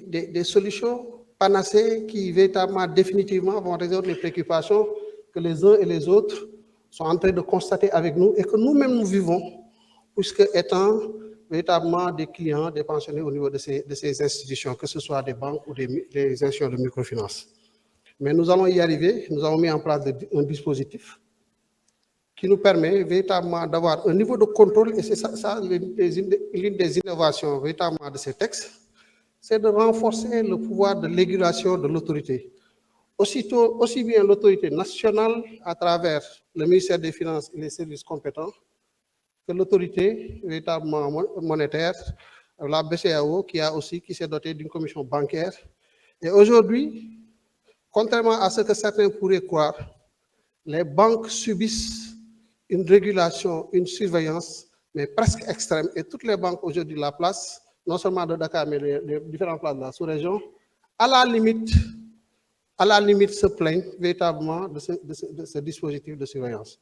des solutions panacées qui véritablement, définitivement vont résoudre les préoccupations que les uns et les autres sont en train de constater avec nous et que nous-mêmes nous vivons, puisque étant véritablement des clients, des pensionnés au niveau de ces institutions, que ce soit des banques ou des institutions de microfinance. Mais nous allons y arriver, nous avons mis en place un dispositif qui nous permet véritablement d'avoir un niveau de contrôle, et c'est ça l'une des innovations véritablement de ces textes, c'est de renforcer le pouvoir de régulation de l'autorité. Aussi bien l'autorité nationale à travers le ministère des Finances et les services compétents, que l'autorité véritablement monétaire, la BCEAO, qui s'est dotée d'une commission bancaire. Et aujourd'hui, contrairement à ce que certains pourraient croire, les banques subissent une régulation, une surveillance, mais presque extrême. Et toutes les banques aujourd'hui de la place, non seulement de Dakar, mais les différentes places de la sous-région, à la limite, se plaignent véritablement de ce dispositif de surveillance.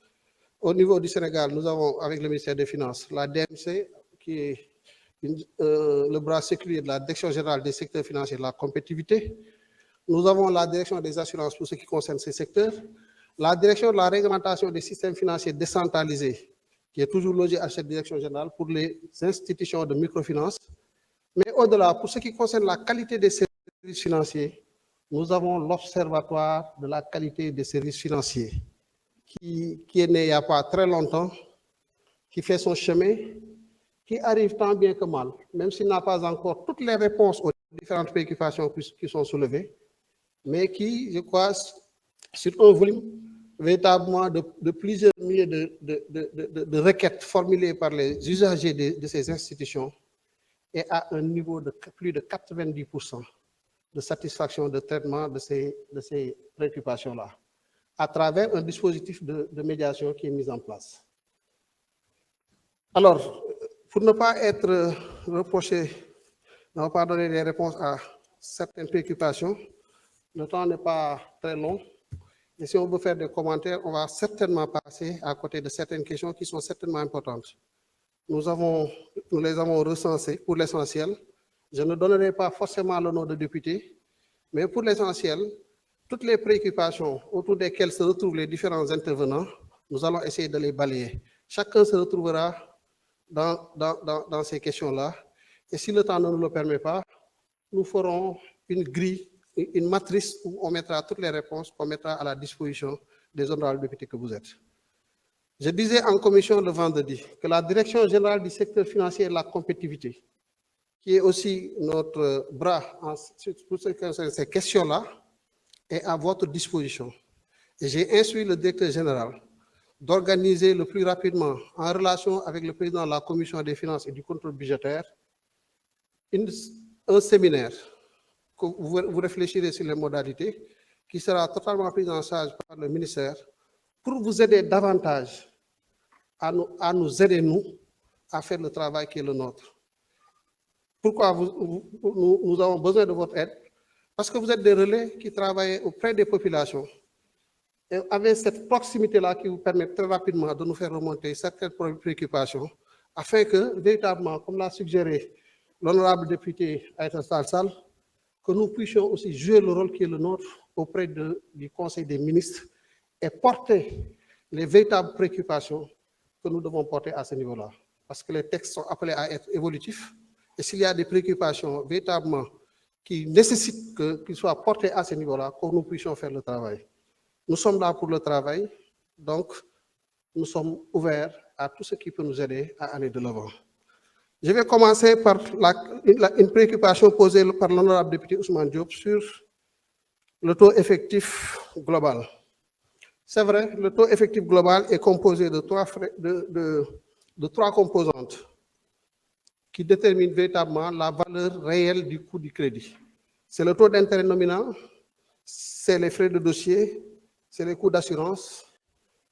Au niveau du Sénégal, nous avons, avec le ministère des Finances, la DMC, qui est le bras séculier de la Direction générale des secteurs financiers et de la compétitivité. Nous avons la Direction des assurances pour ce qui concerne ces secteurs, la Direction de la réglementation des systèmes financiers décentralisés, qui est toujours logée à cette Direction générale pour les institutions de microfinance. Mais au-delà, pour ce qui concerne la qualité des services financiers, nous avons l'Observatoire de la qualité des services financiers, qui est né il n'y a pas très longtemps, qui fait son chemin, qui arrive tant bien que mal, même s'il n'a pas encore toutes les réponses aux différentes préoccupations qui sont soulevées, mais qui, je crois, sur un volume véritablement de plusieurs milliers de requêtes formulées par les usagers de ces institutions, est à un niveau de plus de 90% de satisfaction de traitement de ces préoccupations-là, à travers un dispositif de médiation qui est mis en place. Alors, pour ne pas être reproché, ne pas donner des réponses à certaines préoccupations, le temps n'est pas très long. Et si on veut faire des commentaires, on va certainement passer à côté de certaines questions qui sont certainement importantes. Nous les avons recensées pour l'essentiel. Je ne donnerai pas forcément le nom de député, mais pour l'essentiel, toutes les préoccupations autour desquelles se retrouvent les différents intervenants, nous allons essayer de les balayer. Chacun se retrouvera dans ces questions-là. Et si le temps ne nous le permet pas, nous ferons une grille, une matrice où on mettra toutes les réponses qu'on mettra à la disposition des honorables députés que vous êtes. Je disais en commission le vendredi que la Direction générale du secteur financier et de la compétitivité, qui est aussi notre bras pour ces questions-là, est à votre disposition. Et j'ai instruit le directeur général d'organiser le plus rapidement, en relation avec le président de la Commission des finances et du contrôle budgétaire, un séminaire que vous réfléchirez sur les modalités, qui sera totalement pris en charge par le ministère pour vous aider davantage à nous aider, nous, à faire le travail qui est le nôtre. Pourquoi nous avons besoin de votre aide? Parce que vous êtes des relais qui travaillent auprès des populations. Et avec cette proximité-là qui vous permet très rapidement de nous faire remonter certaines préoccupations, afin que, véritablement, comme l'a suggéré l'honorable député Aïta Sall, que nous puissions aussi jouer le rôle qui est le nôtre auprès du Conseil des ministres et porter les véritables préoccupations que nous devons porter à ce niveau-là. Parce que les textes sont appelés à être évolutifs, et s'il y a des préoccupations véritablement qui nécessitent qu'ils soient portés à ce niveau-là, que nous puissions faire le travail. Nous sommes là pour le travail, donc nous sommes ouverts à tout ce qui peut nous aider à aller de l'avant. Je vais commencer par une préoccupation posée par l'honorable député Ousmane Diop sur le taux effectif global. C'est vrai, le taux effectif global est composé de trois composantes qui déterminent véritablement la valeur réelle du coût du crédit. C'est le taux d'intérêt nominal, c'est les frais de dossier, c'est les coûts d'assurance,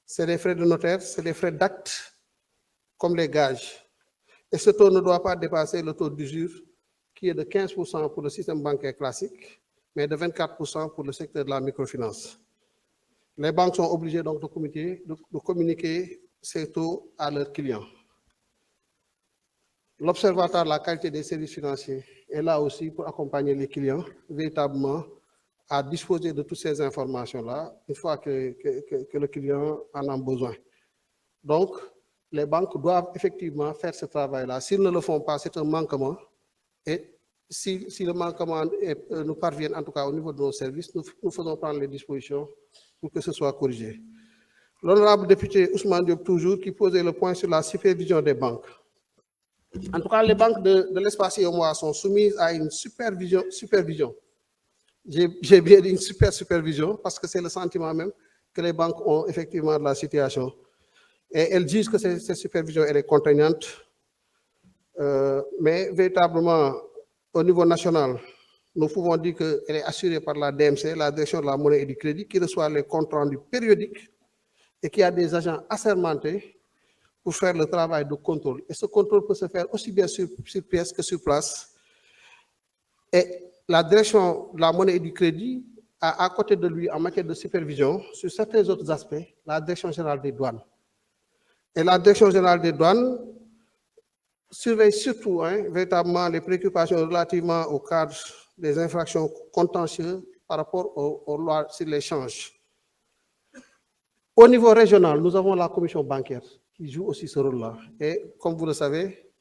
c'est les frais de notaire, c'est les frais d'acte, comme les gages. Et ce taux ne doit pas dépasser le taux d'usure, qui est de 15% pour le système bancaire classique, mais de 24% pour le secteur de la microfinance. Les banques sont obligées donc de communiquer ces taux à leurs clients. L'Observatoire de la qualité des services financiers est là aussi pour accompagner les clients véritablement à disposer de toutes ces informations-là une fois que le client en a besoin. Donc, les banques doivent effectivement faire ce travail-là. S'ils ne le font pas, c'est un manquement. Et si le manquement nous parvient, en tout cas au niveau de nos services, nous faisons prendre les dispositions pour que ce soit corrigé. L'honorable député Ousmane Diop, toujours, qui posait le point sur la supervision des banques. En tout cas, les banques de l'espace IOMOA sont soumises à une supervision. J'ai bien dit une supervision parce que c'est le sentiment même que les banques ont effectivement de la situation. Et elles disent que cette supervision elle est contraignante, mais véritablement, au niveau national, nous pouvons dire qu'elle est assurée par la DMC, la Direction de la monnaie et du crédit, qui reçoit les comptes rendus périodiques et qui a des agents assermentés pour faire le travail de contrôle. Et ce contrôle peut se faire aussi bien sur pièce que sur place. Et la Direction de la monnaie et du crédit a à côté de lui, en matière de supervision, sur certains autres aspects, la Direction générale des douanes. Et la Direction générale des douanes surveille surtout véritablement les préoccupations relativement au cadre des infractions contentieuses par rapport aux lois sur l'échange. Au niveau régional, nous avons la commission bancaire qui joue aussi ce rôle-là. Et comme vous le savez,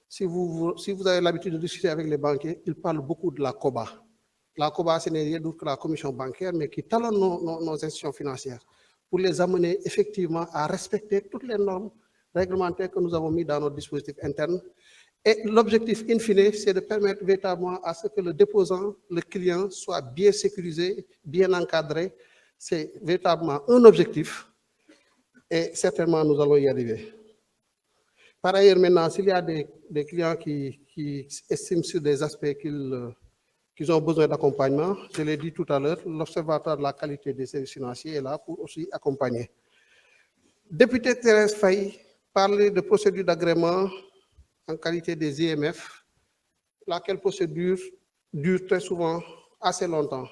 si vous avez l'habitude de discuter avec les banquiers, ils parlent beaucoup de la COBA. La COBA, ce n'est rien d'autre que la commission bancaire, mais qui talonne nos institutions financières pour les amener effectivement à respecter toutes les normes réglementaires que nous avons mis dans notre dispositif interne. Et l'objectif, in fine, c'est de permettre véritablement à ce que le déposant, le client, soit bien sécurisé, bien encadré. C'est véritablement un objectif et certainement nous allons y arriver. Par ailleurs, maintenant, s'il y a des clients qui estiment sur des aspects qu'ils ont besoin d'accompagnement, je l'ai dit tout à l'heure, l'Observatoire de la qualité des services financiers est là pour aussi accompagner. Député Thérèse Faye parlait de procédure d'agrément en qualité des IMF, laquelle procédure dure très souvent assez longtemps.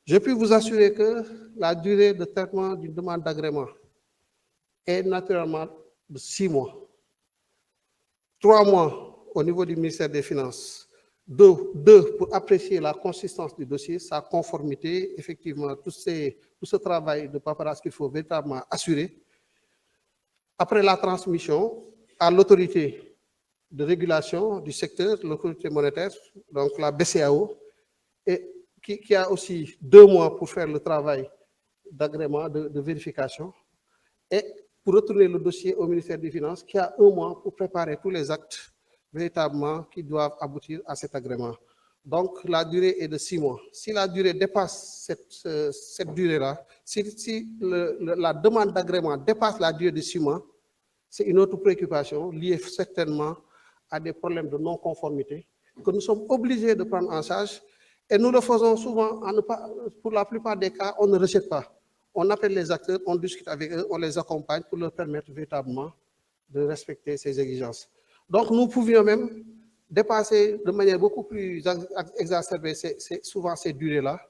Je puis vous assurer que la durée de traitement d'une demande d'agrément est naturellement de 6 mois. 3 mois au niveau du ministère des Finances, 2 pour apprécier la consistance du dossier, sa conformité, effectivement, tout ce travail de paperasse qu'il faut véritablement assurer. Après la transmission à l'autorité de régulation du secteur, l'autorité monétaire, donc la BCAO, et qui a aussi 2 mois pour faire le travail d'agrément, de vérification, et pour retourner le dossier au ministère des Finances, qui a 1 mois pour préparer tous les actes véritablement qui doivent aboutir à cet agrément. Donc, la durée est de 6 mois. Si la durée dépasse cette durée-là, si la demande d'agrément dépasse la durée de 6 mois, c'est une autre préoccupation liée certainement à des problèmes de non-conformité que nous sommes obligés de prendre en charge. Et nous le faisons souvent, pour la plupart des cas, on ne rejette pas. On appelle les acteurs, on discute avec eux, on les accompagne pour leur permettre véritablement de respecter ces exigences. Donc, nous pouvions même dépasser de manière beaucoup plus exacerbée souvent ces durées-là,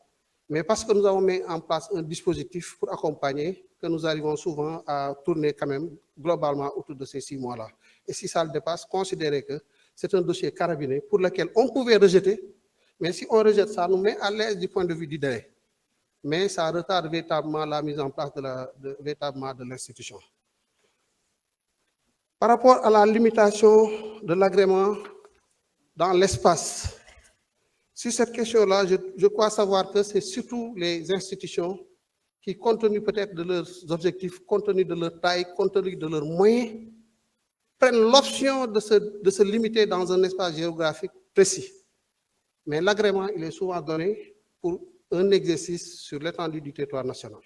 mais parce que nous avons mis en place un dispositif pour accompagner, que nous arrivons souvent à tourner quand même globalement autour de ces 6 mois-là. Et si ça le dépasse, considérez que c'est un dossier carabiné pour lequel on pouvait rejeter, mais si on rejette ça, nous met à l'aise du point de vue du délai. Mais ça retarde véritablement la mise en place de l'institution. Par rapport à la limitation de l'agrément dans l'espace, sur cette question-là, je crois savoir que c'est surtout les institutions qui, compte tenu peut-être de leurs objectifs, compte tenu de leur taille, compte tenu de leurs moyens, prennent l'option de se limiter dans un espace géographique précis. Mais l'agrément, il est souvent donné pour un exercice sur l'étendue du territoire national.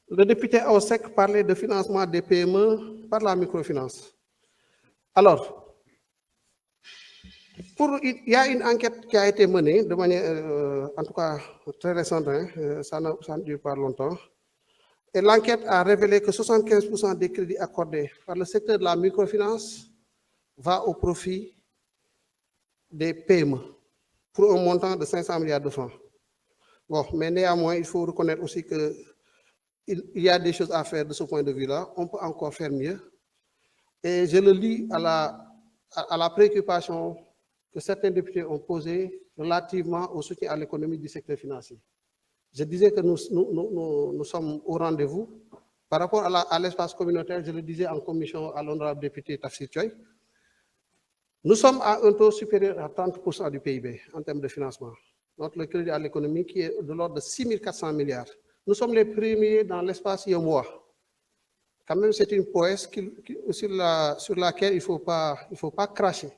Le député Aosek parlait de financement des PME par la microfinance. Alors, il y a une enquête qui a été menée de manière, en tout cas très récente, ça ne dure pas longtemps, et l'enquête a révélé que 75% des crédits accordés par le secteur de la microfinance va au profit des PME pour un montant de 500 milliards de francs. Bon, mais néanmoins, il faut reconnaître aussi qu'il y a des choses à faire de ce point de vue-là. On peut encore faire mieux. Et je le lis à la préoccupation que certains députés ont posée relativement au soutien à l'économie du secteur financier. Je disais que nous sommes au rendez-vous. Par rapport à l'espace communautaire, je le disais en commission à l'honorable député Tafsir Thioye, nous sommes à un taux supérieur à 30% du PIB en termes de financement. Notre crédit à l'économie qui est de l'ordre de 6 400 milliards. Nous sommes les premiers dans l'espace IOMOA. Quand même, c'est une prouesse sur laquelle il ne faut pas cracher.